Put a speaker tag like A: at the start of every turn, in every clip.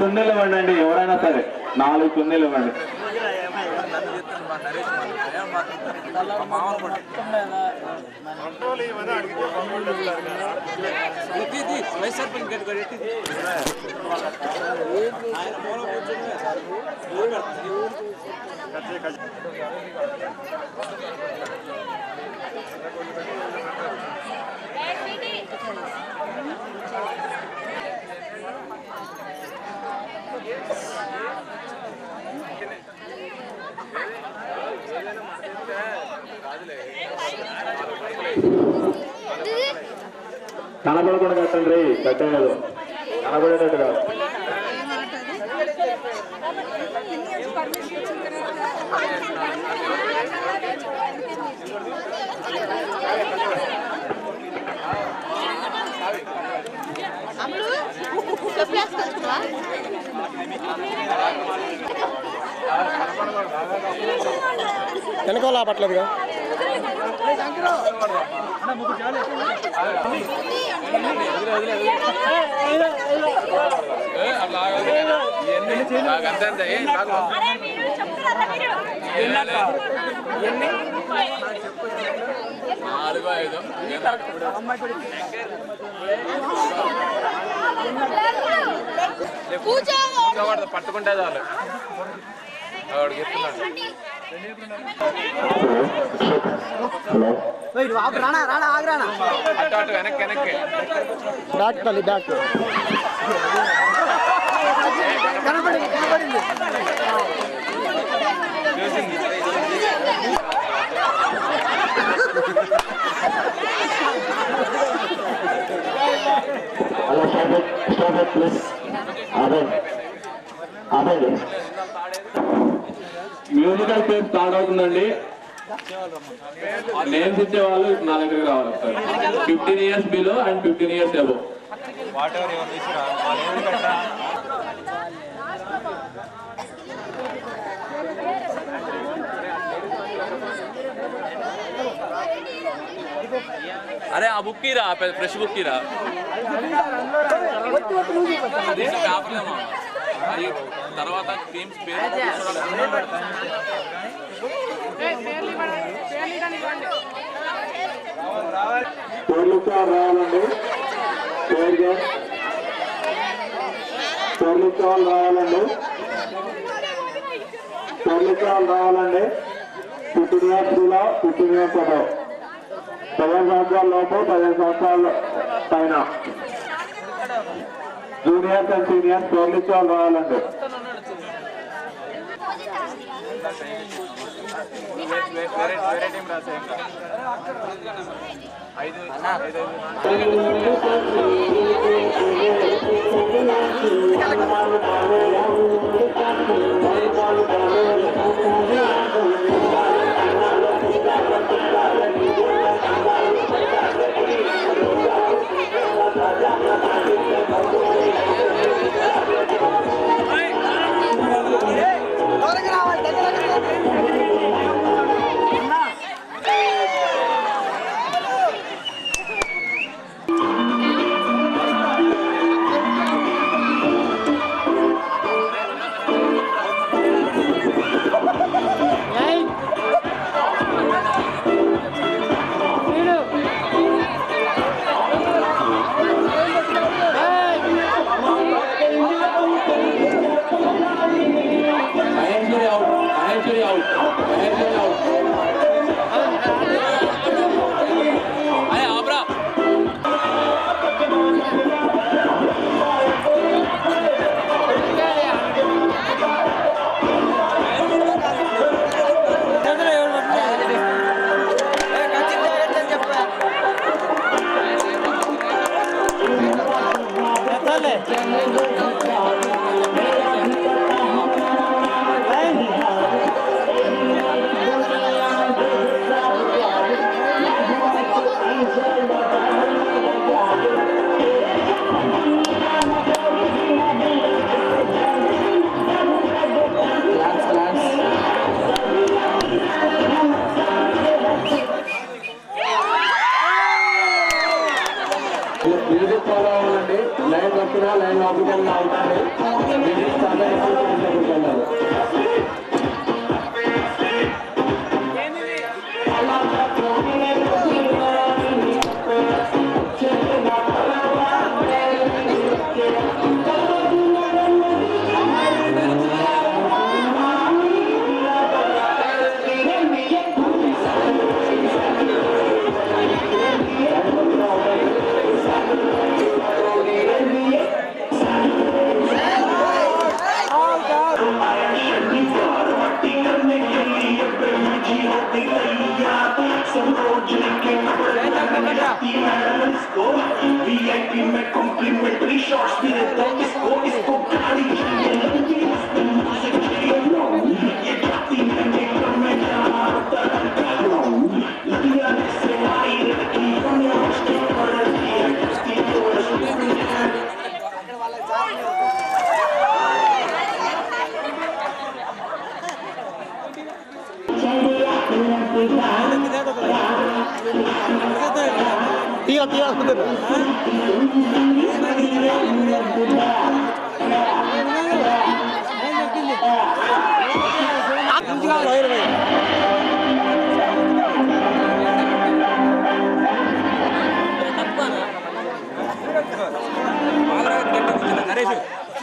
A: కుండీలు ఇవ్వండి, ఎవరైనా సరే 4 కుండీలు ఇవ్వండి. కనబడకుండా కట్టండి, కట్టేయదు కనబడేటట్టు కాదు.
B: వెనకాల పట్లేదుగా
C: పట్టుకుంటే చాలు వెనక్కి వెనక్కి
B: కనపడింది
A: మ్యూజికల్ పేరు స్టార్ట్ అవుతుందండి. నేమ్స్ ఇచ్చే వాళ్ళు నా దగ్గరికి రావాలి. 15 years below and 15 years above.
C: అరే ఆ బుక్ రా, ఫ్రెష్ బుక్ రా. తర్వాత టీమ్స్
A: రావాలండి, రావాలండి, 15 years బిలో 15 years అబోవ్. 10 సంవత్సరాల లోపు 10 సంవత్సరాల పైన జూనియర్స్ అండ్ సీనియర్స్ పోలీసు వాళ్ళు రావాలండి.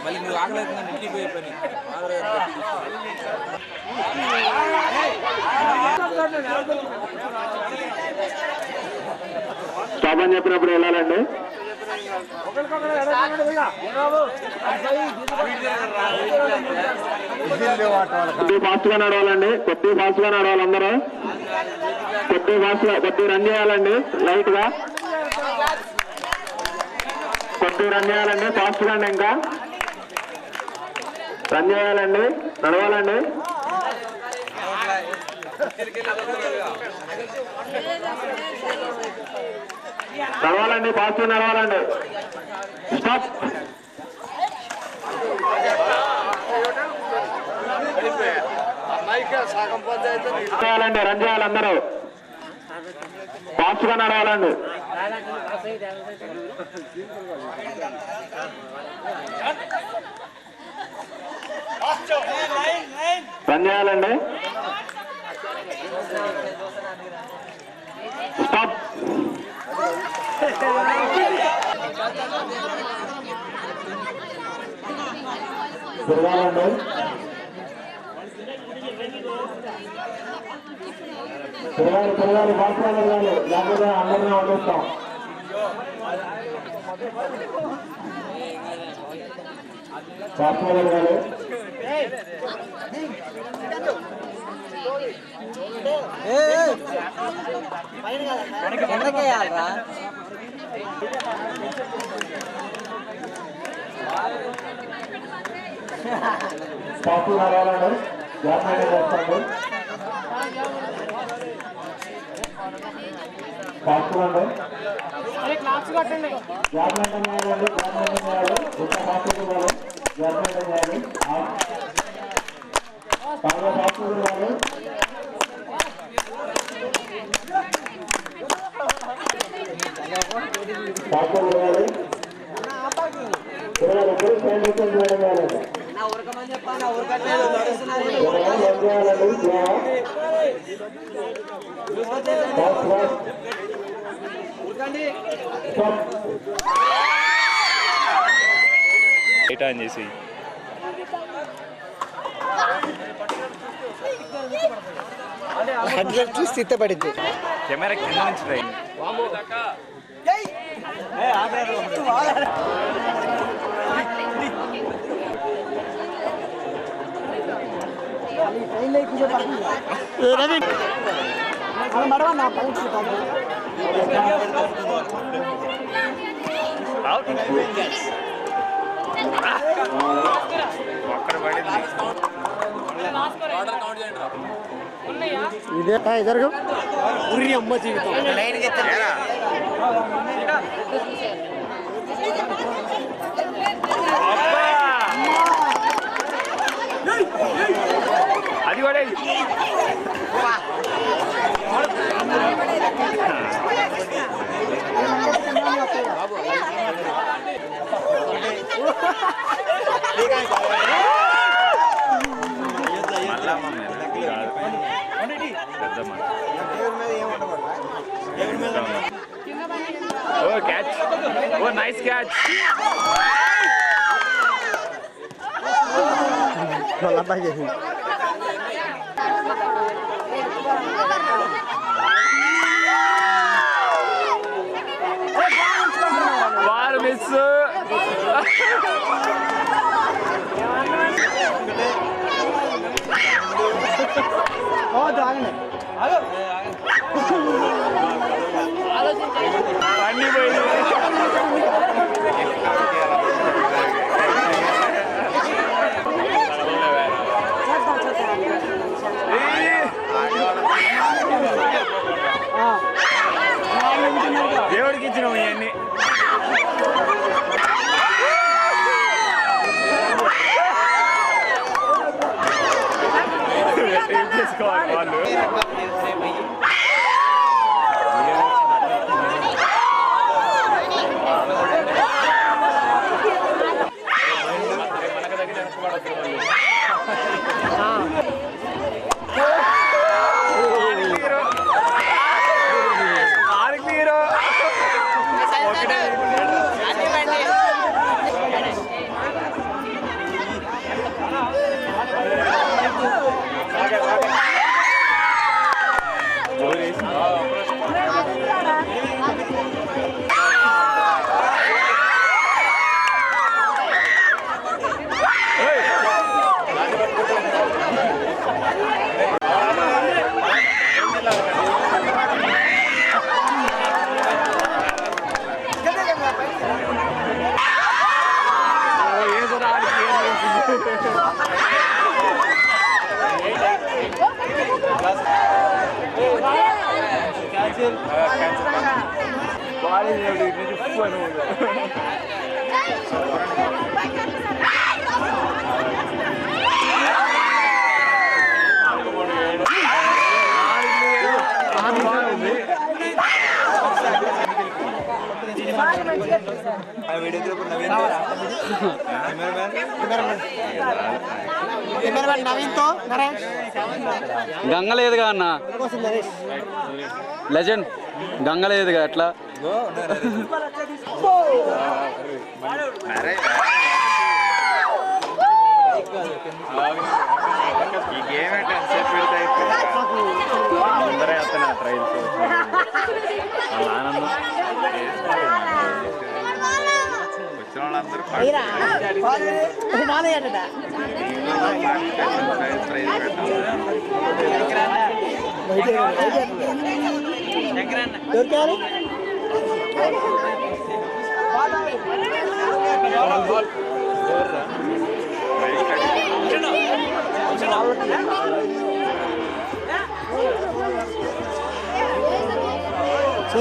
D: మళ్ళీ నువ్వు ఆగలేదు ఇంటికి పోయే పని
A: స్టాప్ అని చెప్పినప్పుడు వెళ్ళాలండి. కొద్దిగా ఫాస్ట్ గా నడవాలండి, కొద్దిగా ఫాస్ట్ గా నడవాలి అందరూ, కొద్దిగా ఫాస్ట్ గా కొద్దిగా రన్ చేయాలండి, లైట్ గా కొద్దిగా రన్ చేయాలండి, ఫాస్ట్ గా ఇంకా రన్ చేయాలండి, నడవాలండి. నడవాలండి, ఫాస్ట్ గా నడవాలండి. స్టాప్. చేయాలండి, రన్ చేయాలి అందరూ, ఫాస్ట్ గా నడవాలండి. రన్ చేయాలండి. స్టాప్. తిరగాలండి. తిరగాలి ఫాస్ట్ గా తిరగాలి, లేకపోతే అందరినీ వదిలేస్తాం. ఫాస్ట్ గా తిరగాలి. ఫాస్ట్ గా నడవాలండి, గ్యాప్ మెయింటైన్ చేస్తాండి. ఫాస్ట్ గా అండి, గ్యాప్ మెయింటైన్ చేయాలండి, గ్యాప్ మెయింటైన్ చేయాలి, ఇంకా ఫాస్ట్ తిరగాలి, గ్యాప్ మెయింటైన్ చేయాలి, బాగా ఫాస్ట్ తిరగాలి. ఫాస్ట్ తిరగాలి, తిరగాలి, ఎప్పుడు సైన్ డిస్టెన్స్ మెయింటైన్ చేయాలండి.
E: లైట్ ఆన్ చేసి
B: స్థితపడింది
E: కెమెరా కింద నుంచి రైన్ ఒక్కడ పడింది.
B: ఇదే జరగ ఉరి అమ్మ జీవితం
E: అది కూడా ఓ క్యాచ్, ఓ నైస్ క్యాచ్. Ball miss. అన్ని పోయింది.
F: గంగలేదుగా అన్న లెజెండ్ గంగలేదుగా ఎట్లా
E: ఈ గేమ్ ఏంటి సేపు పెడితే ముందరే వస్తున్నా ట్రైల్స్ ఆనందం వచ్చిన వాళ్ళందరూ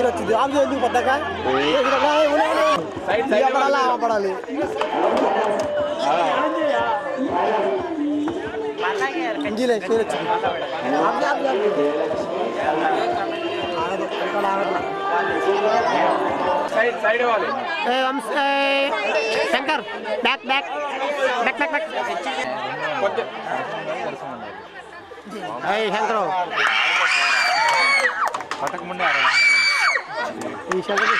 B: వచ్చింది ఆమె ఎందుకు పడ్డాక పడాలి ఇంజిలే వచ్చింది
E: సైడ్ ఇవ్వాలి
B: Shankar back back back back back Shankar
E: పట్టక ముందే
B: ఈ శంకర్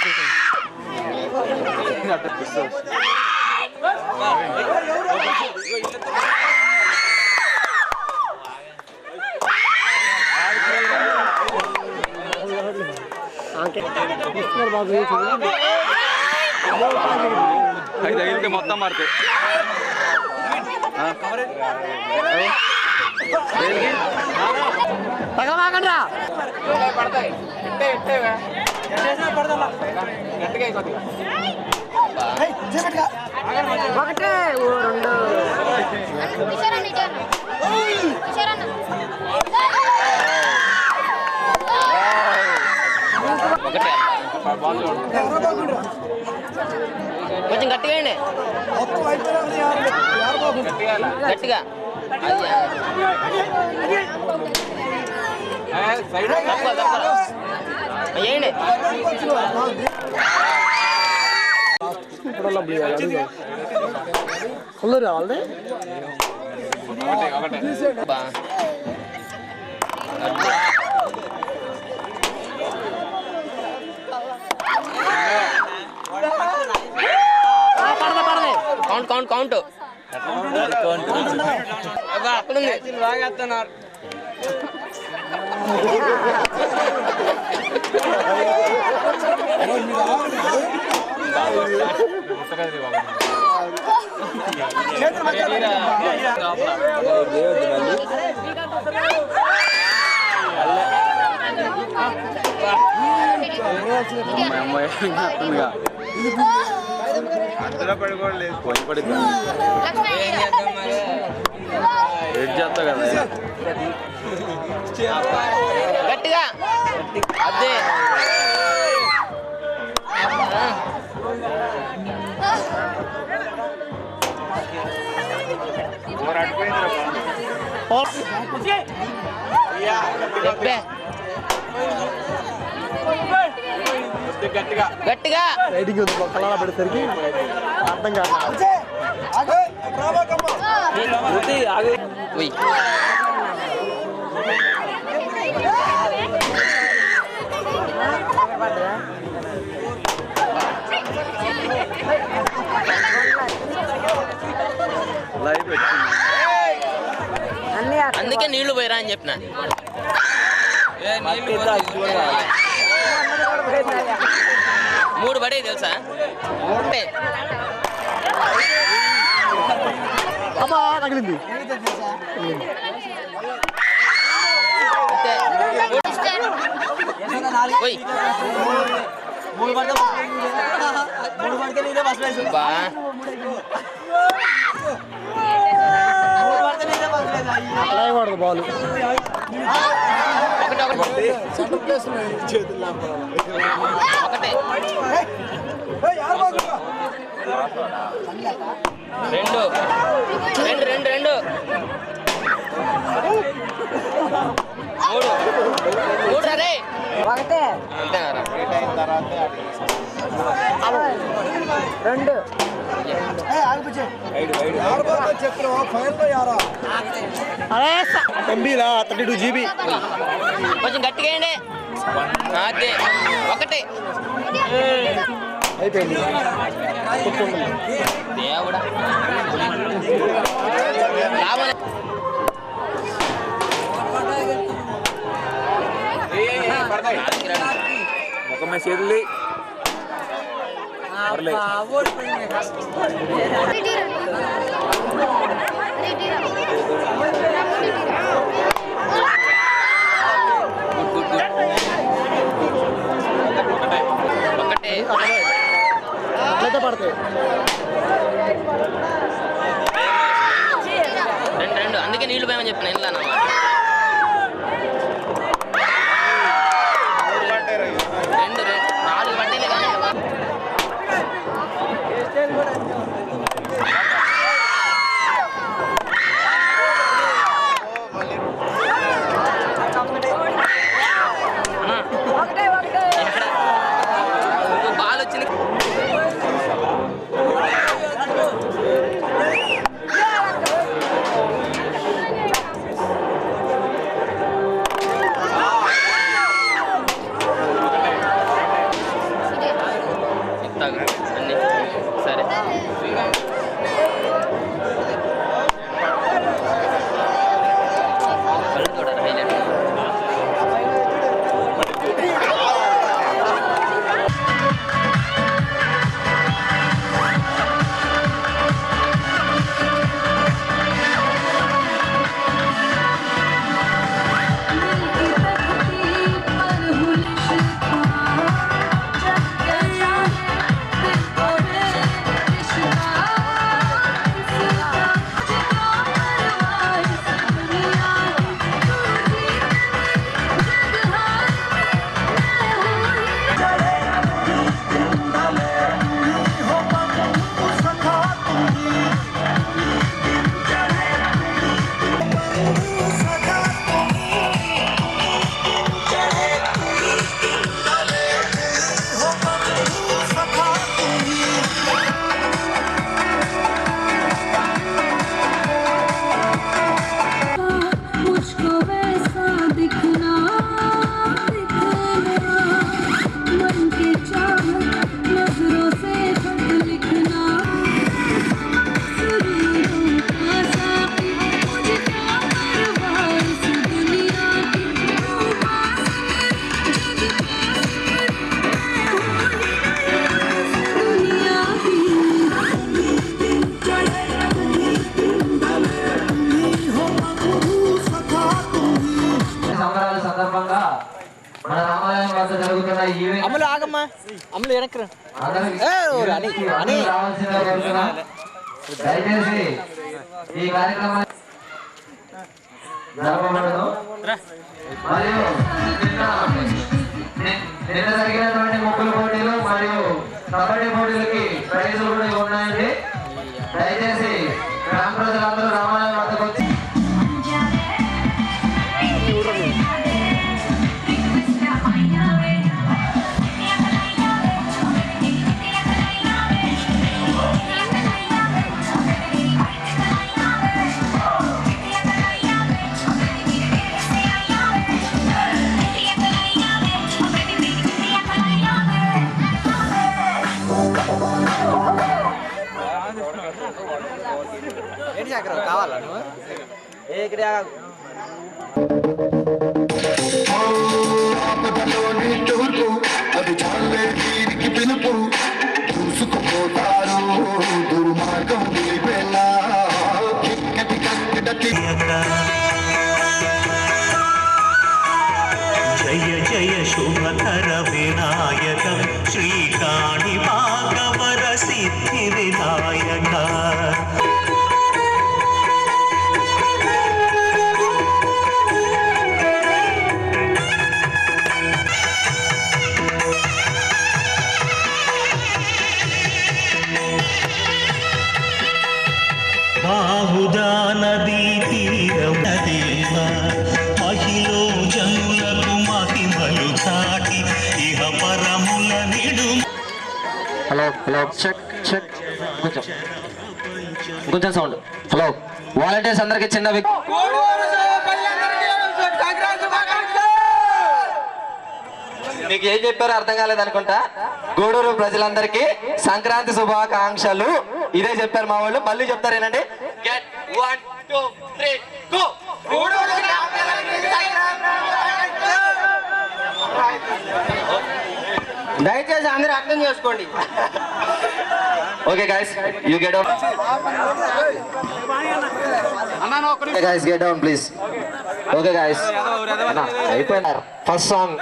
F: అది తగిలితే మొత్తం మారుతాయి
B: తగమాకండ్రా
D: పడతాయి
B: ఒకటే రెండు
G: కొంచెం గట్టిగా అండి గట్టిగా వేయండి
B: ఫుల్ రావాలి
G: కౌంట్ కౌంట్ కౌంట్ అక్కడుంది బాగా వేస్తున్నారు
E: అందులో పడుకోలేదు
F: పోయి పడిద్దా వెయిట్ చేస్తా కదా
G: గట్టిగా అదే
E: గట్టిగా
G: గట్టిగా
B: రైడింగ్ ఉంది కళ్ళ పెడేసరికి అర్థం కాదు
G: ఉయ్.
F: లైవ్ పెట్టింది.
B: అన్ని
G: అందుకే నీళ్లు పోయిరా అని చెప్పిన. మూడు పడే తెలుసా? ఒకటే.
B: అమ్మా తగిలింది.
G: పోయి బా
B: అలా పడదు బాల్.
G: ఒకటే ఒకటే రెండు రెండు రెండు రెండు మూడు మూడు రే
B: ఒకటే
G: అంతేనారా?
B: రెండు అరే
F: ఎంబీలా 32 GB.
G: కొంచెం గట్టిగా వేయండి. అదే ఒకటి
B: అయిపోయింది.
G: దేవుడా లాభం
D: ముఖమే చేతులు
G: ఒకటే
B: అట్లయితే పడతాయి.
G: రెండు రెండు అందుకే నీళ్లు పోయమని చెప్పిన ఇంట్లో అన్నమాట. రెండు రెండు నాలుగు పట్టీలే కానీ బాల్ వచ్చింది. ఇస్తాగు అన్నీ సరే. కళ్ళు చూడాలి హైలైట్.
H: मुझको वैसा दिखना दिखना मन की चाहत नजरों से खत लिखना सुरूरों का साथी मुझे क्या परवाह इस दुनिया की दुनिया की
I: సంబరాల సందర్భంగా మన రామాలయం వద్ద జరుగుతున్న ఈవెంట్
B: అమలు ఆగమ్మా. అమలు వెనక్కి
I: అందరికీ
B: అని
I: రావాల్సిందిగా కోరుతున్నాం. దయచేసి ఈ కార్యక్రమాన్ని జరపబడదు. మరియు నిన్న జరిగినటువంటి ముగ్గుల పోటీలు మరియు కబడ్డీ పోటీలకి ప్రైజులు కూడా ఉన్నాయండి. దయచేసి గ్రామ ప్రజలందరూ రామాలయం వద్దకు వచ్చి
B: కావాలా నువ్వు ఇక్కడ
J: అది చాలే వీరికి పిలుపు చూసుకుపోతారు దుర్మార్గం నిలిపేలా
K: జయ జయ శుభకర వినాయక శ్రీకాణి భాగవర సిద్ధి వినాయక బాహుదా నదీ తీరం దేవ మహిళ జనులకు మహిమలు చాటి ఇహ పరముల నిడు.
B: హలో హలో చెక్ చెక్ కొంచెం సౌండ్. హలో వాలంటీర్స్ అందరికి చిన్న మీకు ఏం చెప్పారో అర్థం కాలేదు అనుకుంటా. గూడూరు ప్రజలందరికీ సంక్రాంతి శుభాకాంక్షలు ఇదే చెప్పారు మా వాళ్ళు. మళ్ళీ చెప్తారేనండి. Get 1 2 3 go. దయచేసి అందరూ అర్థం చేసుకోండి. Okay guys you get down. Guys get down please. Okay guys అయిపోయినారు. ఫస్ట్ సాంగ్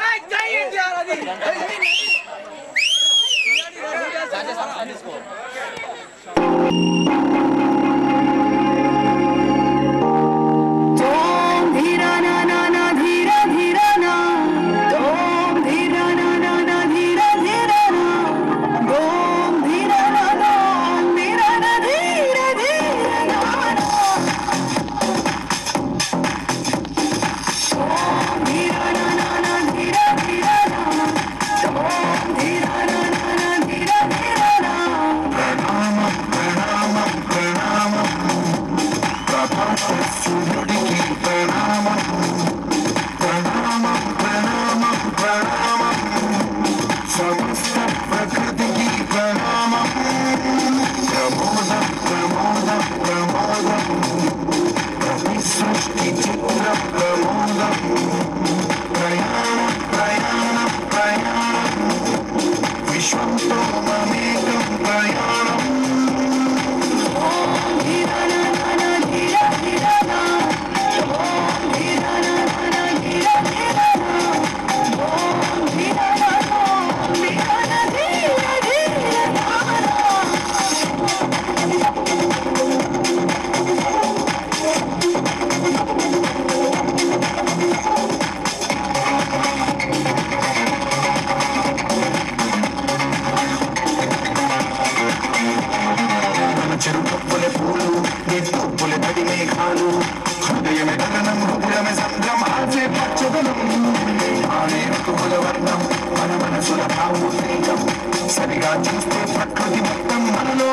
B: సరిగా చూస్తే ప్రకృతి మొత్తం మనలో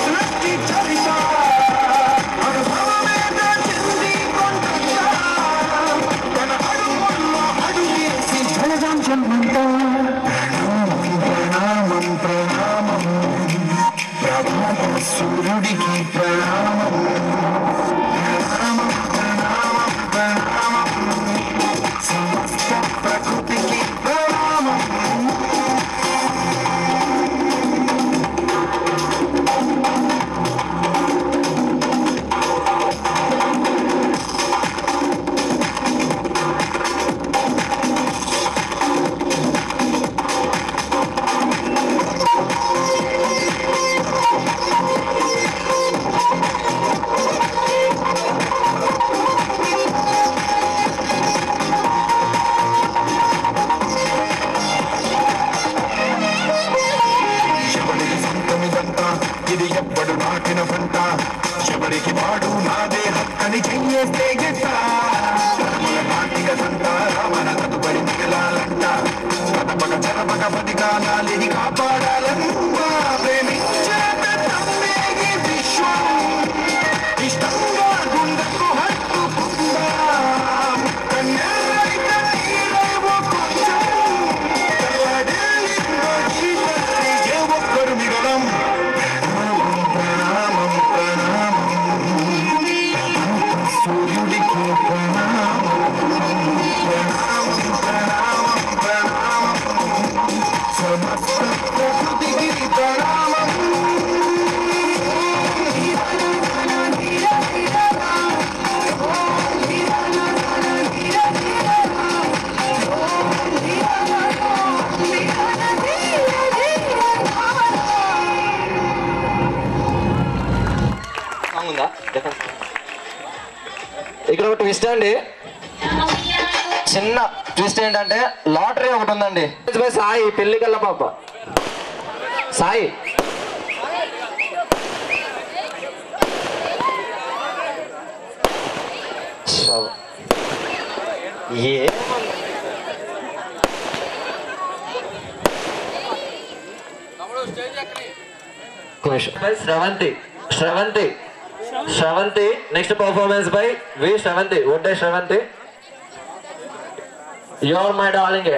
B: సృష్టి చరిత తన అడుగుల్లో అడుగేసి జలజం జన్మంతా ప్రణామం ప్రణామం ప్రభాత సూర్యుడికి ప్రణామం సమస్త ప్రకృతికి ప్రణామం. ఇది ఎప్పుడు నాటిన పంట ఎవరికి వాడు నాదే హక్కని చెయ్యేస్తే గిట్ట నాటిక సంట రామన తదుపరి మిగలాలంట పదపక జరపక పది కాలాలిని కాపాడాలంట ప్రేమించేట తమ్మేగి విశ్వం ఇష్టంగా గుండెకు హత్తుకుందా కన్నెలైతే తీరేవో కొంచెం తెల్లడిల్లిందో ఇక్కడ ఒక ట్విస్ట్ అండి, చిన్న ట్విస్ట్ ఏంటంటే లాటరీ ఒకటి ఉందండి. సాయి పెళ్లి కల్లా పాప Sai Sravanthi next performance by V Sravanthi. ఒడ్డే Sravanthi, you are my darling.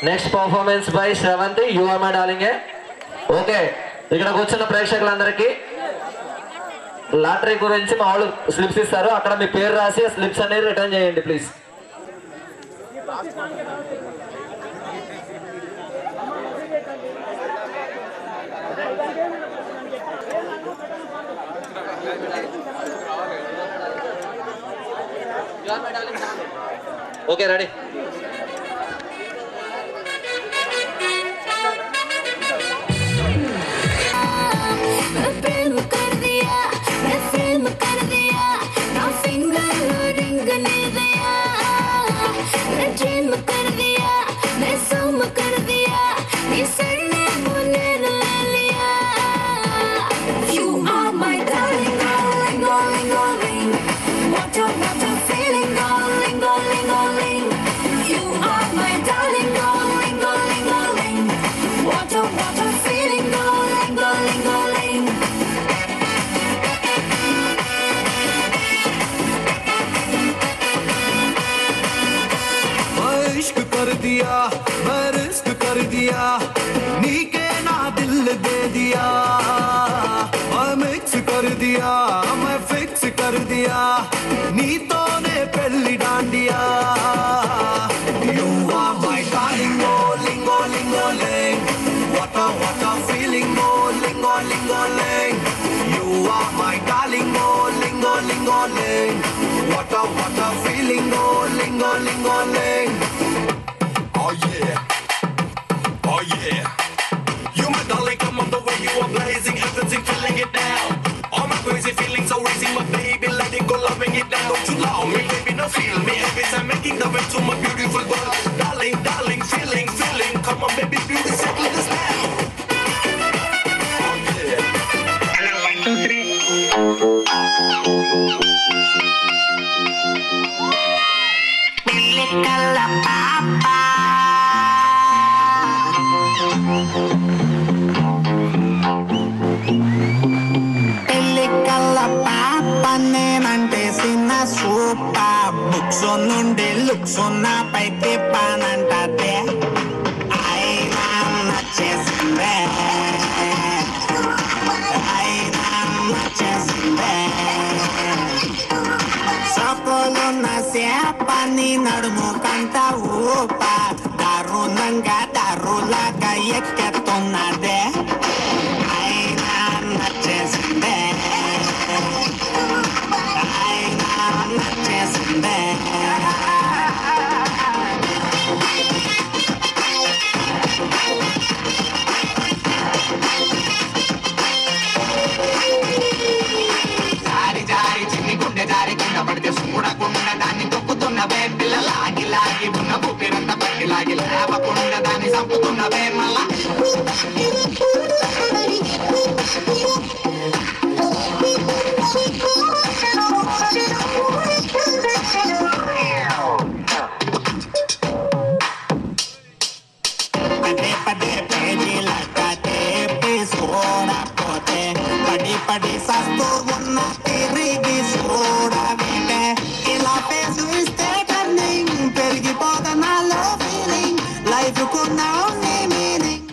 B: Next performance by Sravanthi, you are my darling. Okay, ఇక్కడ కూర్చున్న ప్రేక్షకులందరికీ లాటరీ గురించి మా వాళ్ళు స్లిప్స్ ఇస్తారు, అక్కడ మీ పేరు రాసి ఆ స్లిప్స్ అనేది రిటర్న్ చేయండి ప్లీజ్. Okay ready.
H: प्रेम कर दिया, मैं प्रेम कर दिया, ना फिंगर रिंग ले दिया, मैं ड्रीम कर दिया, मैं सोम कर दिया, ये सरने मुने ले लिया. You are my darling, darling, darling, darling. What a feeling, darling, darling, darling. You are my darling, darling, darling, darling. What a feeling, darling, darling, darling.
J: इश्क कर दिया, मैं रिस्क कर दिया, नीके ना दिल दे दिया, मैं मिक्स कर दिया, मैं फिक्स कर दिया, नीतों ने पहली dandiya. You are my darling, oh lingo lingo ling, what a feeling, oh lingo lingo ling. You are my darling, oh lingo lingo ling, what a feeling, oh lingo lingo ling. Oh yeah, you my darling, come on the way you are blazing, everything feeling it now. All my crazy feelings are raising, my baby, let it go, loving it now. Don't you love me, baby, now feel me, every time making the way to my beautiful world. Darling, darling, feeling, come on baby, beauty, settle this now. Oh yeah. Hello, 1, 2, 3.
H: Pelikala papa. Pelikala papa నేనంటే సిన్న super books నుండి looks నాపై తిప్పానంటే అయినా నచ్చేసిందే, అయినా నచ్చేసిందే. సపోలున్న సేపని నడుము కంట ఊప దారుణంగా దారులాగా ఎక్కెత్తున్నదే, అయినా నచ్చేసిందే, అయినా నచ్చేసిందే. జారి జారి చిన్ని గుండె జారి కింద పడితే చూడకుండా దాన్ని తొక్కుతున్నవే పిల్ల, లాగి లాగి ఉన్న ఊపిరంత పట్టి లాగి లేవకుండా దాన్ని చంపుతున్నవే మళ్ళా. పదే పదే పేజీల కథే చూడపోతే పడి పడి సస్తూ ఉన్న తిరిగి చూడవేటే, ఇలా పేసు ఇస్తే టర్నింగ్ పెరిగిపోతా నాలో ఫీలింగ్, లైఫ్ కున్న మీనింగ్.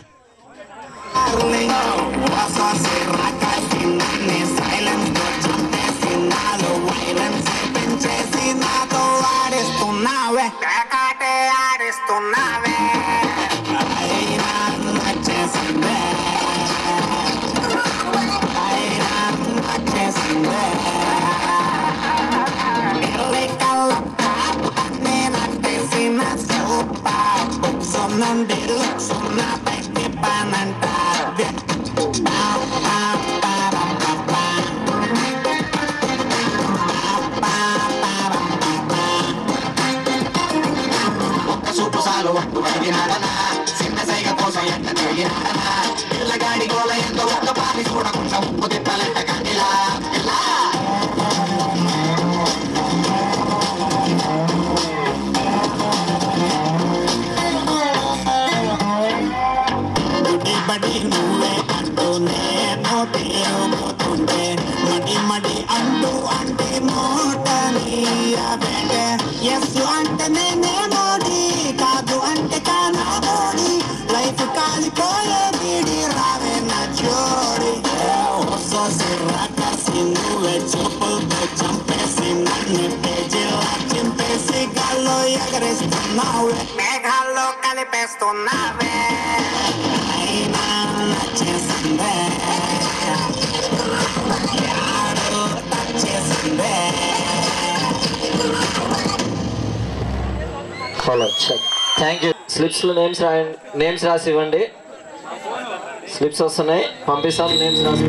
H: సైలెన్స్ తో చంపేసి నాలో వైలెన్స్ పెంచేసి నాతో ఆడిస్తున్నావే, కాకాటే ఆడిస్తున్నావే, అయినా నచ్చేసిందే, అయినా నచ్చేసిందే. పెళ్ళికల్ల నేనంటే సిన్న సూపర్ బుక్స్ నుండి లుక్స్ నాపై తిప్పానంటే
J: పిల్లగాడి గోల ఎంతో ఒక్క పారి చూడకుండా ఉప్పు తిప్పాలంట కండిలా బడి నువ్వే అంటూనే నోటిపోతుంటే మడి మడి అంటూ అంటే మోటని ఎస్ అంటే నేనే మోడి కాదు అంటే కానా మోడి లైఫ్ కాలిపోయే బీడి రావే నా జోడి రాకసి నువ్వే చూపులతో చంపేసి నన్ను పేజీలా చింపేసి గాల్లో ఎగరేస్తున్నావే మేఘాల్లో కలిపేస్తున్నావే
B: థ్యాంక్ యూ. స్లిప్స్ లో నేమ్స్ రాసి ఇవ్వండి. స్లిప్స్ వస్తున్నాయి, పంపిస్తాం. నేమ్స్ రాసి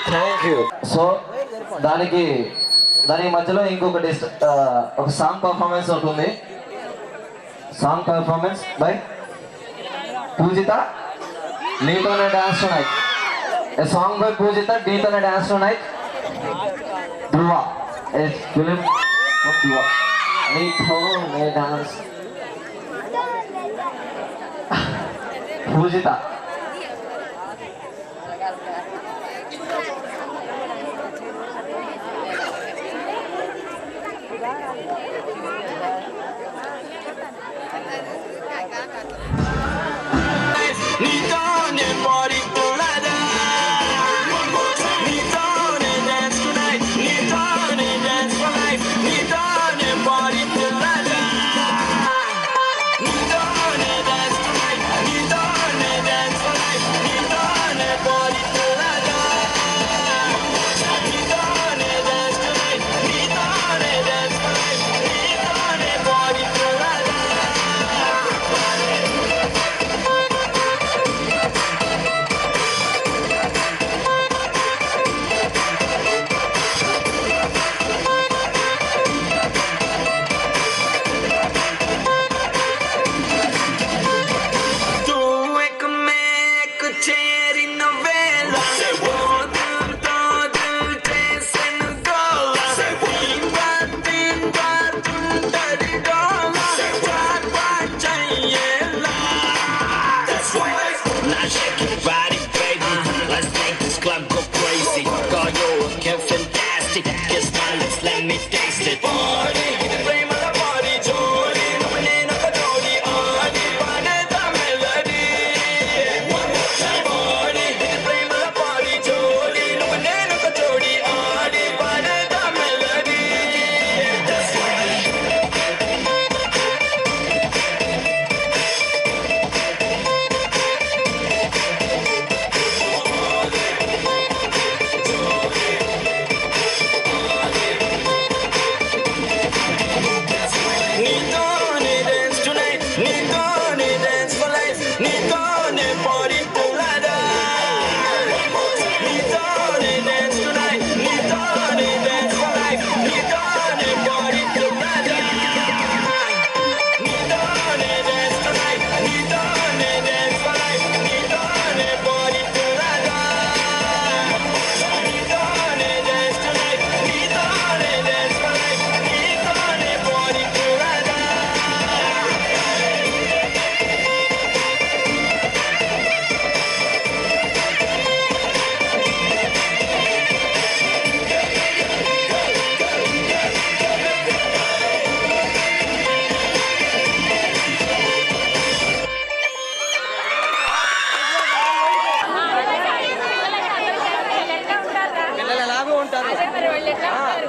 B: థ్యాంక్ యూ. సో దానికి మధ్యలో ఇంకొకటి ఒక సాంగ్ పర్ఫార్మెన్స్ ఉంటుంది. సాంగ్ పర్ఫార్మెన్స్ బై పూజిత, నీతోనే dance night. A song by Pujita, నీతోనే dance night. Dhruva, a film of ధ్రువ, నీతోనే డాన్స్. పూజిత.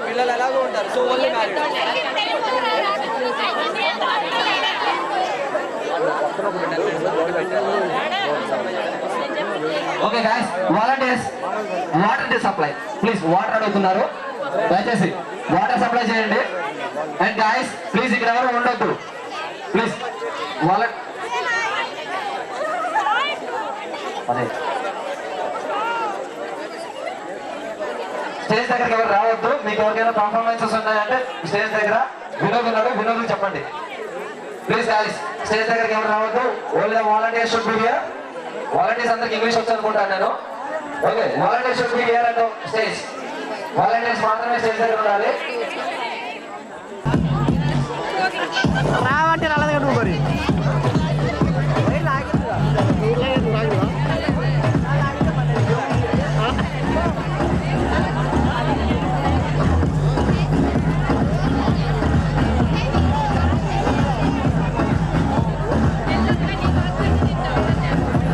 F: పిల్లలు ఎలాగో ఉంటారు. So only married.
B: Okay guys, volunteers water supply please. Water అడుగుతున్నారు, దయచేసి వాటర్ సప్లై చేయండి. అండ్ గైస్ ప్లీజ్ ఇక్కడ ఎవరు ఉండొద్దు ప్లీజ్. అదే స్టేజ్ దగ్గరికి ఎవరు రావద్దు. మీకు ఎవరికైనా పర్ఫార్మెన్సెస్ ఉన్నాయంటే స్టేజ్ దగ్గర వినోద్ ఉన్నాడు, వినోద్ చెప్పండి ప్లీజ్. గైస్ స్టేజ్ దగ్గరికి ఎవరు రావద్దు. Only volunteers should be here. Volunteers అందరికి ఇంగ్లీష్ వచ్చు అనుకుంటాను నేను. Okay, volunteers should be here and stage. Volunteers మాత్రమే స్టేజ్ దగ్గర ఉండాలి.
F: రావంటే అలాగే నువ్వు మరి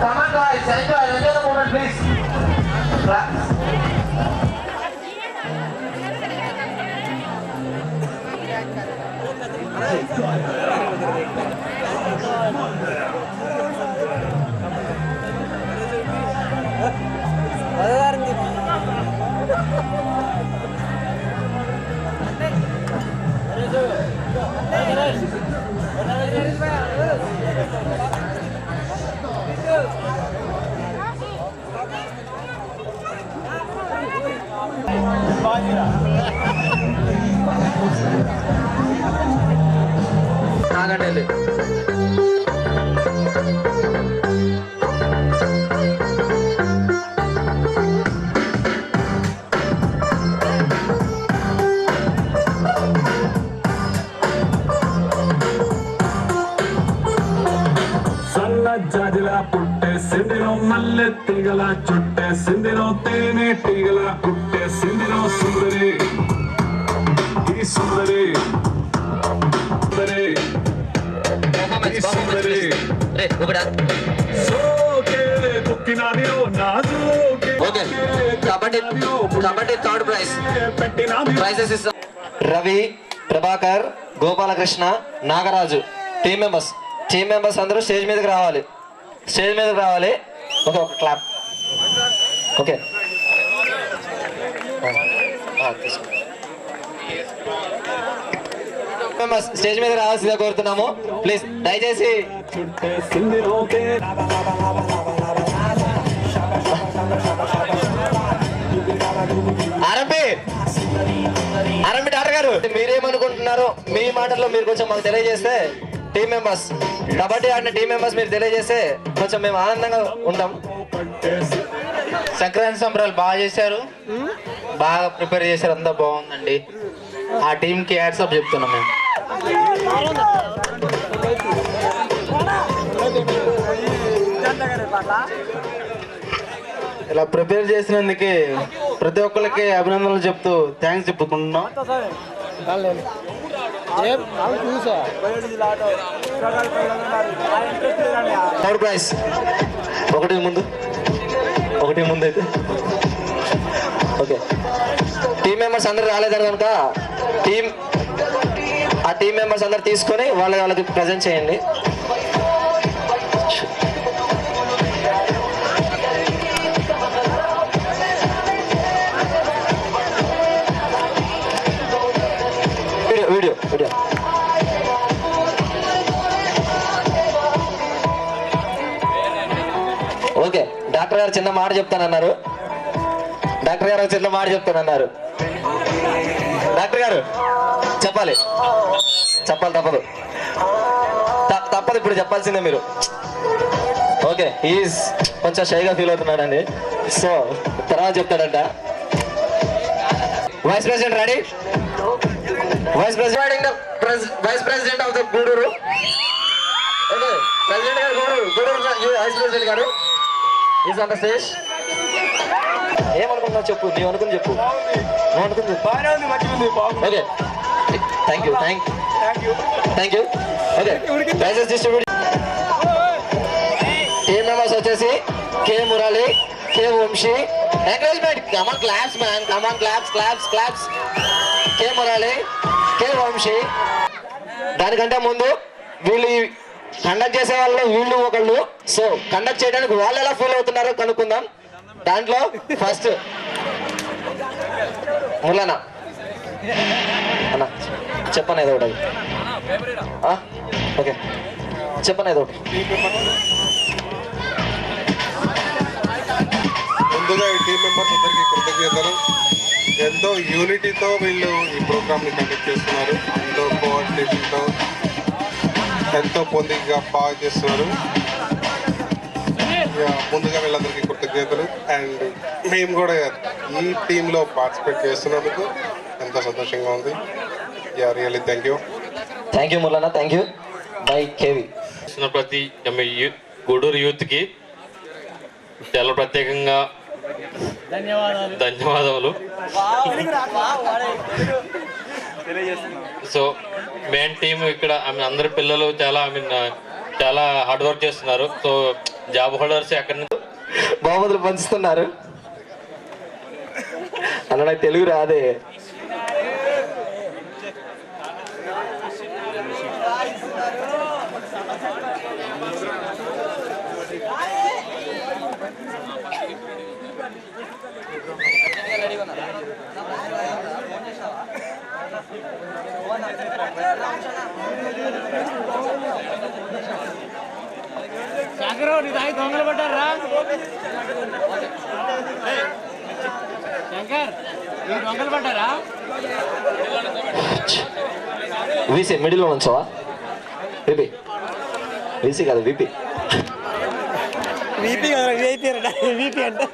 B: Come on guys, enjoy the moment please. నాగండి
A: జాజిలా పుట్టే సిందిలో మల్లె తీగల చుట్టే సిందిలో తేనె తీగల పుట్టే సిందిలో సుందరి ఈ సుందరి సుందరి సోకే బుక్కినాది నాజోకే
B: okay kabaddi third prize prizes ఇస్తాం. రవి, ప్రభాకర్, గోపాలకృష్ణ, నాగరాజు టీమ్ మెంబర్స్ అందరూ స్టేజ్ మీదకి రావాలి. ఓకే, ఒక క్లాప్. ఓకే, స్టేజ్ మీద రావాల్సిందిగా కోరుతున్నాము. ప్లీజ్ దయచేసి ఆర్ఎంపీ డాక్టర్ గారు మీరేమనుకుంటున్నారో మీ మాటల్లో మీరు కొంచెం మాకు తెలియజేస్తే, టీమ్ మెంబర్స్ కబడ్డీ ఆడిన టీమ్ మెంబర్స్ మీరు తెలియజేస్తే కొంచెం మేము ఆనందంగా ఉంటాం.
E: సంక్రాంతి సంబరాలు బాగా చేశారు, బాగా ప్రిపేర్ చేశారు, అంతా బాగుందండి. ఆ టీంకి హ్యాట్సాప్ చెప్తున్నాం మేము. ఇలా ప్రిపేర్ చేసినందుకే ప్రతి ఒక్కరికి అభినందనలు చెప్తూ థ్యాంక్స్ చెప్పుకుంటున్నాం.
B: థర్డ్ ప్రైజ్ ఒకటి ముందు అయితే ఓకే. టీమ్ మెంబర్స్ అందరు రాలేదని కనుక ఆ టీమ్ మెంబర్స్ అందరు తీసుకొని వాళ్ళకి ప్రజెంట్ చేయండి. Video okay. డాక్టర్ గారు చిన్న మాట చెప్తానన్నారు. డాక్టర్ గారు చెప్పాలి తప్పదు ఇప్పుడు చెప్పాల్సిందే మీరు. ఓకే, ఈజ్ కొంచెం షైగా ఫీల్ అవుతున్నాడండి, సో తర్వాత చెప్తాడంట. Vice president ready? Vice president of the Gudur. Okay, president గారు గూడూరు వైస్ ప్రెసిడెంట్ గారు ఈజ్ ఆన్ ద స్టేజ్. ఏమనుకున్నావు చెప్పు, నువ్వు అనుకుని చెప్పు. Okay, thank you. Okay, prizes distribute. Team members వచ్చేసి K Murali, K Vamshi. Encouragement, come on claps man, come on claps. K Murali, K Vamshi. దానికంటే ముందు వీళ్ళు కండక్ట్ చేసే వాళ్ళు వీళ్ళు ఒకళ్ళు, సో కండక్ట్ చేయడానికి వాళ్ళు ఎలా ఫీల్ అవుతున్నారో కనుక్కుందాం. దాంట్లో ఫస్ట్ మురళనా అన్న చెప్పను ఏదో ఒకటి. ఓకే, చెప్పను ఏదో ఒకటి.
L: ముందుగా ఈ టీం మెంబర్స్ అందరికీ కృతజ్ఞతలు. ఎంతో యూనిటీతో వీళ్ళు ఈ ప్రోగ్రామ్ని కండక్ట్ చేస్తున్నారు, ఎంతో కోఆర్డినేషన్తో ఎంతో పొందికగా బాగా చేస్తున్నారు. ముందుగా వీళ్ళందరికీ కృతజ్ఞతలు. అండ్ మేము కూడా ఈ టీంలో పార్టిసిపేట్ చేస్తున్నందుకు ఎంతో సంతోషంగా ఉంది. రియల్లీ థ్యాంక్ యూ
B: మురళనా. Thank you. బై కేవి.
M: ప్రతి గూడూరు యూత్కి చాలా ప్రత్యేకంగా ధన్యవాదాలు. సో మెయిన్ టీమ్ ఇక్కడ అందరి పిల్లలు చాలా హార్డ్ వర్క్ చేస్తున్నారు. సో జాబ్ హోల్డర్స్ ఎక్కడి నుంచి
B: బహుమతులు పంచుతున్నారు అన్న. నాకు తెలుగు రాదే.
F: దొంగలు పడ్డారా?
B: వీసీ మిడిల్లో ఉంచావా? విపి వీసీ కాదు విపి.
F: వీపీ అంటే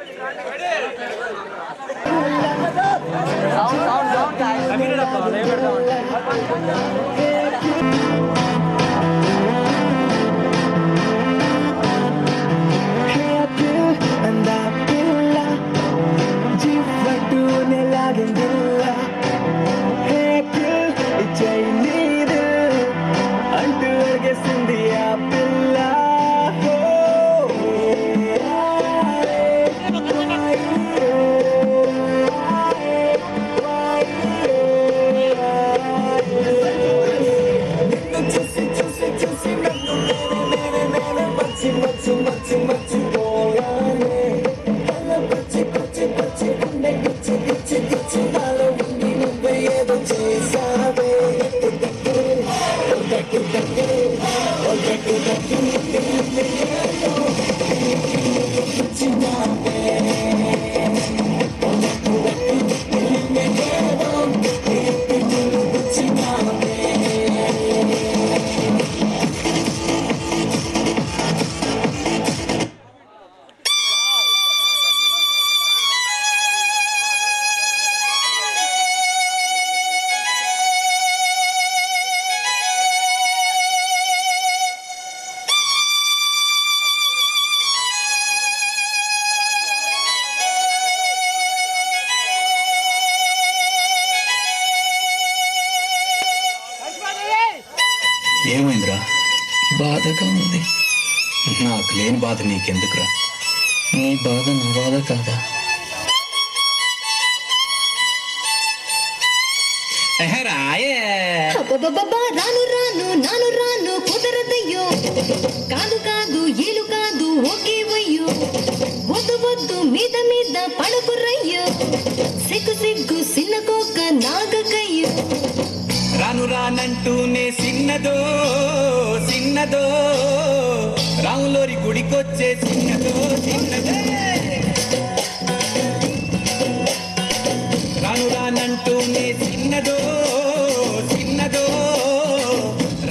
N: ఏమైందిరా? బాధగా ఉంది. నాకు లేని బాధ నీకెందుకురా? నీ బాధ నా బాధ కాదా?
H: రాను రాను నాను రాను కుదరదయ్యో, కాదు కాదు ఏలు కాదు ఒకే వయ్యో, వద్దు వద్దు మీద మీద పడుకురయ్యో, సిగ్గు సిగ్గు సిన్నకోక నాగకయ్యో.
N: రాను రానంటూనే సిన్నదో సిన్నదో, రాములోరి గుడికొచ్చే సిన్నదో సిన్నదే. రాను రానంటూనే సిన్నదో సిన్నదో,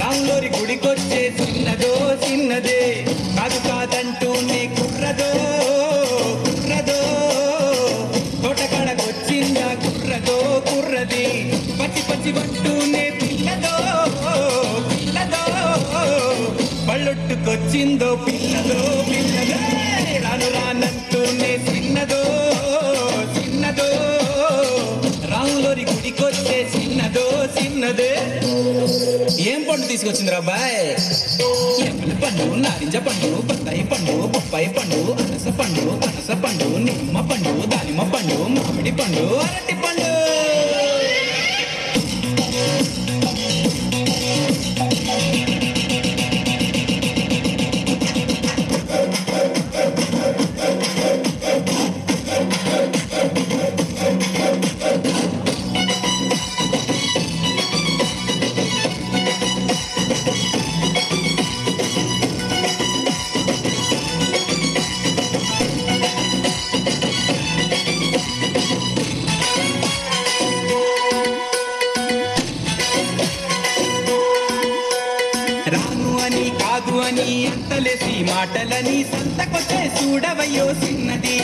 N: రాములోరి గుడికొచ్చే సిన్నదో సిన్నదే. కాదు కాదంటూనే కుర్రదో కుర్రదో, తోటకాడకొచ్చిందా కుర్రదో కుర్రది. పచ్చి పచ్చి పట్టునే పిల్లదో పిల్లదో, పళ్ళొట్టుకొచ్చిందో పిల్లదో పిల్లదో. రాను రానంటూనే సిన్నదో సిన్నదో, రాములోరి గుడికొచ్చే సిన్నదో సిన్నదే. ఏం పండు తీసుకొచ్చిందిరా అబ్బాయ్? ఎమ్మల పండు, నారింజ పండు, బత్తాయి పండు, బొప్పాయి పండు, అరస పండు, పనస పండు, నిమ్మ పండు, దానిమ్మ పండు, మామిడి పండు, అరటి పండు. అని అంతలేసి మాటలని సంతకొచ్చే చూడవయ్యో సిన్నది.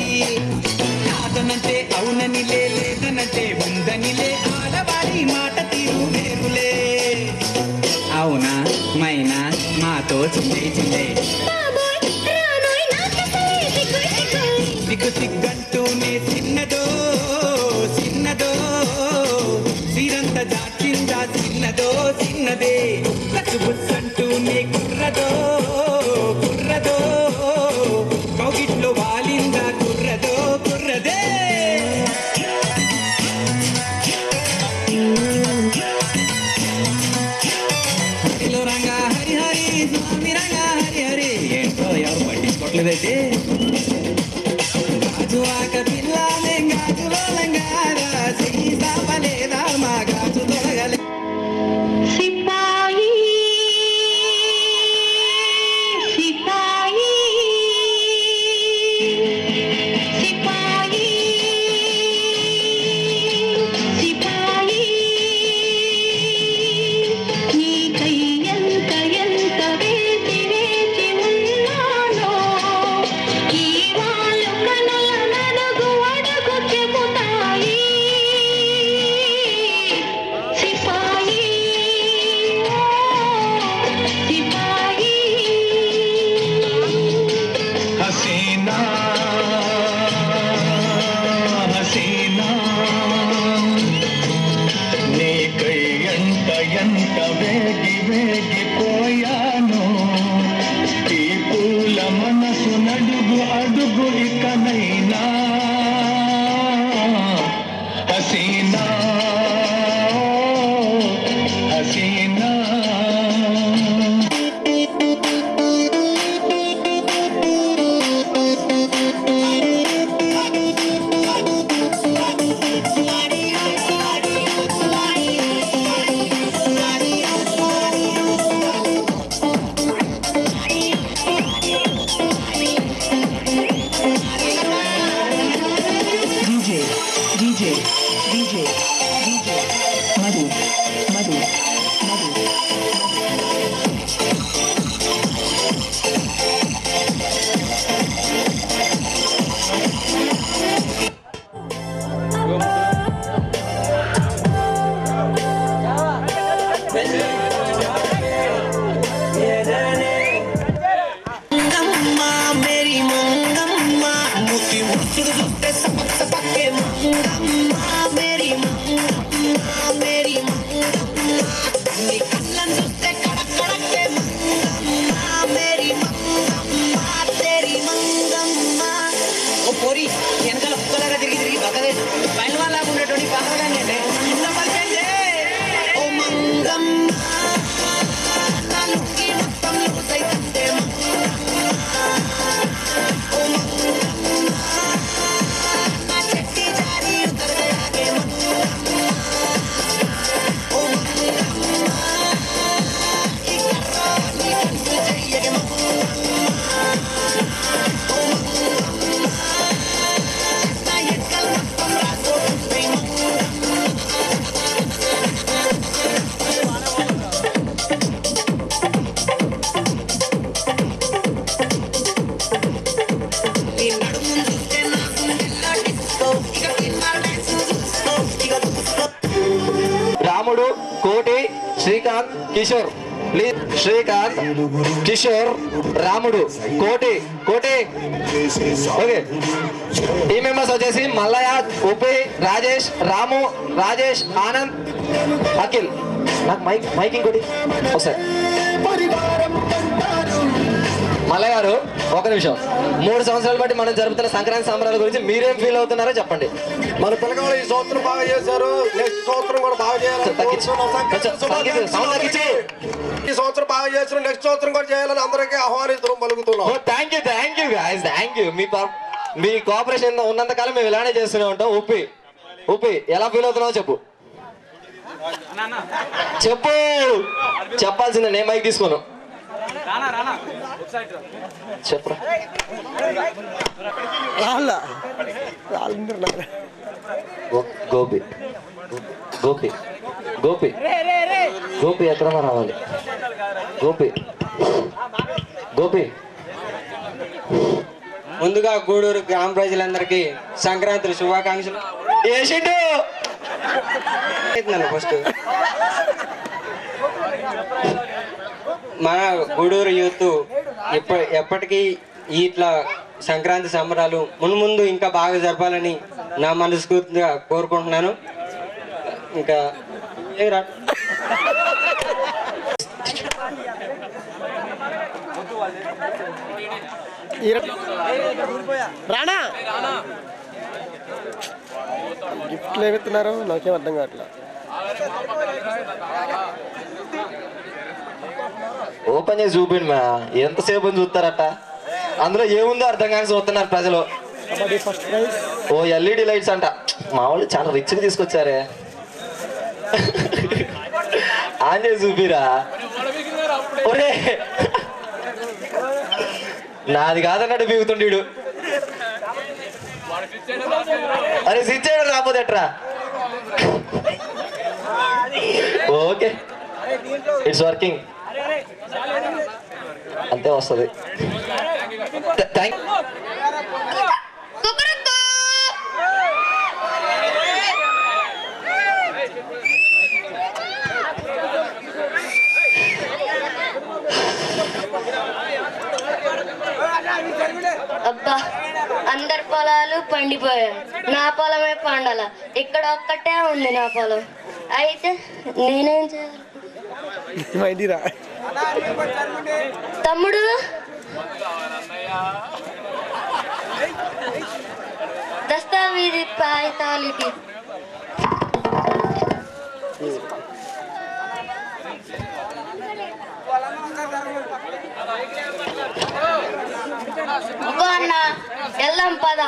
N: కాదనంటే అవునని లేదనంటే ఉందనిలే, ఆడవారి మాట తీరు వేరులే. అవునా మైనా మాతో చిందే చిందే, సిగ్గు సిగ్గంటూనే సిన్నదో సిన్నదో, సిరంత జాచిందా సిన్నదో సిన్నదే. బుస్సంటూనే కుర్రదో కుర్రదో, కౌగిట్లో వాలిందా కుర్రదో కుర్రదే. హరిలో రంగా హరి హరి, స్వామి రంగా హరి హరి. ఏంటో ఎవరు పట్టించుకోవట్లేదైతే. గాజు ఆక పిల్లలే గాజులో లంగారా, సీతాపలేదా మా గాజు తొలగలే.
K: రేగిపోయాను ఈ పూల మనసు నడుగు అడుగు ఇకనైనా హసీనా హసీనా
B: రాముడు, కోటి, శ్రీకాంత్, కిషోర్. ప్లీజ్ శ్రీకాంత్, కిషోర్, రాముడు, కోటి. ఓకే. టీమ్ మెంబర్స్ వచ్చేసి మల్లయ్య, ఉపి, రాజేష్, రాము, రాజేష్, ఆనంద్, అఖిల్. నాకు మైక్ ఇంకోటి ఒకసారి. మల్లయ్య గారు ఒక నిమిషం. 3 సంవత్సరాలు బట్టి మనం జరుపుతున్న సంక్రాంతి సంబరాల గురించి మీరేం ఫీల్ అవుతున్నారో చెప్పండి.
O: మన పిల్లగాళ్ళు ఈ సంవత్సరం బాగా చేశారు, నెక్స్ట్ సంవత్సరం కూడా బాగా చేయాలి. ఈ సంవత్సరం బాగా చేశారు, నెక్స్ట్ సంవత్సరం కూడా చేయాలని అందరికీ ఆహ్వానిస్తున్నాం, పలుకుతున్నాం.
B: Thank you guys, thank you. మీ కోఆపరేషన్ ఉన్నంత కాలం మేము ఇలానే చేస్తూనే ఉంటాం. ఉప్పి ఎలా ఫీల్ అవుతున్నావు చెప్పు. చెప్పాల్సిందే, నేను మైక్ తీసుకోను. చెప్పరా. గోపి ఎక్కడన్నా రావాలి. గోపి
P: ముందుగా గూడూరు గ్రామ ప్రజలందరికీ సంక్రాంతి శుభాకాంక్షలు. ఫస్ట్ మన గూడూరు యూత్ ఎప్పటికీ ఇట్లా సంక్రాంతి సంబరాలు మున్ముందు ఇంకా బాగా జరపాలని నా మనస్ఫూర్తిగా కోరుకుంటున్నాను. ఇంకా
F: రానా గిఫ్ట్లు ఏమిస్తున్నారు నాకేం అర్థం కావట్లా.
B: ఓపెన్ చేసి చూపిండి మా, ఎంతసేపు చూస్తారట. అందులో ఏముందో అర్థం కానీ చూస్తున్నారు ప్రజలు. ఓ ఎల్ఈడి లైట్స్ అంట. మా వాళ్ళు చాలా రిచ్గా తీసుకొచ్చారే. ఆన్ చేసి చూపిరా. ఒరే నాది కాదన్నట్టు బీగుతుండీడు. అరే స్విచ్ చేయడం రాకపోతే ఎట్రా. Okay, it's working. అంతే వస్తుంది. థ్యాంక్
H: అబ్బా, అందరి పొలాలు పండిపోయాయి, నా పొలమే పండాల. ఇక్కడ ఒక్కటే ఉంది నా పొలం. అయితే నేనేం చేయాలి?
F: మా ఇంటిరా
H: తమ్ముడు దస్తావేజీ కాగితాలకి అన్న వెళ్దాం పద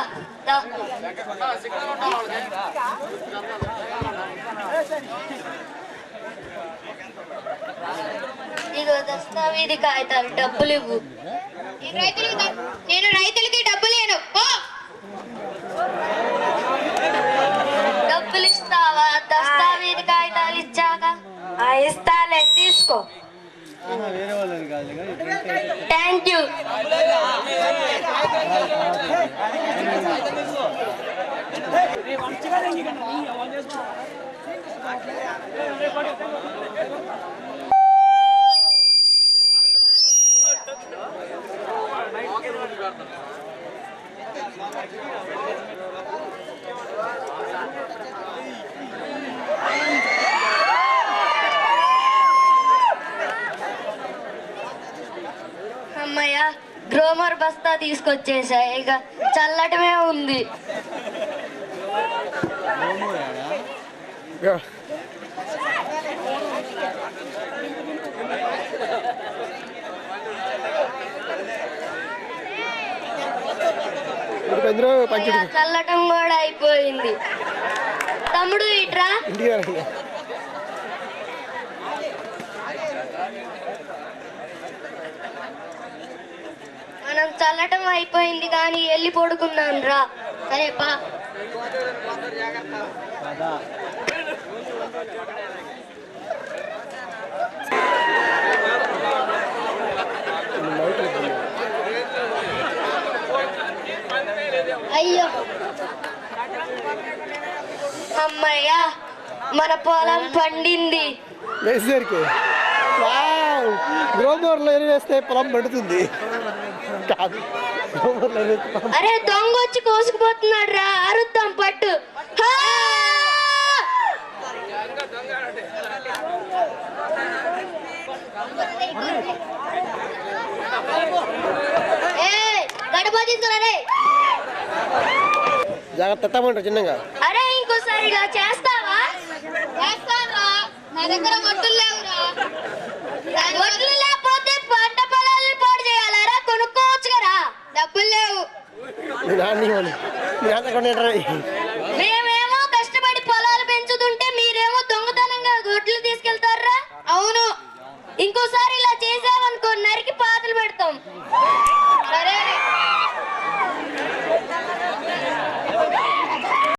H: ఇగో దస్తావేజీ కాగితాలు డబ్బులు ఇవ్వు. నేను రైతులకి డబ్బులు ఇవ్వను. డబ్బులు ఇస్తావా? దస్తావేజీ కాగితాలు ఇచ్చాక ఇస్తాలే, తీసుకో. Thank you. అమ్మయ్య, గ్రోమర్ బస్తా తీసుకొచ్చేసా. ఇక చల్లటమే ఉంది. చల్లటం కూడా అయిపోయింది. తమ్ముడు ఇట్రా. మనం చల్లటం అయిపోయింది కానీ వెళ్ళి పడుకున్నాను రా. సరే పా. అయ్యో అమ్మయ్యా, మన పొలం పండింది.
F: వేసేసరికి గ్రోమర్లో వేస్తే పొలం పడుతుంది.
H: అరే దొంగ వచ్చి కోసుకుపోతున్నాడు రా, అరుద్దాం పట్టు. గడప తీసుకురా.
F: జాగ్రత్త ఎత్తమంటారు చిన్నగా.
H: అరే ఇంకోసారి ఇలా చేస్తావా? చేస్తాను. నా దగ్గర వడ్లు లేవురా. వడ్లు లేకపోతే పంట పొలాలను పాడు చేయాలరా, కొనుక్కోవచ్చు కదా. డబ్బులు లేవు.
F: నాన్న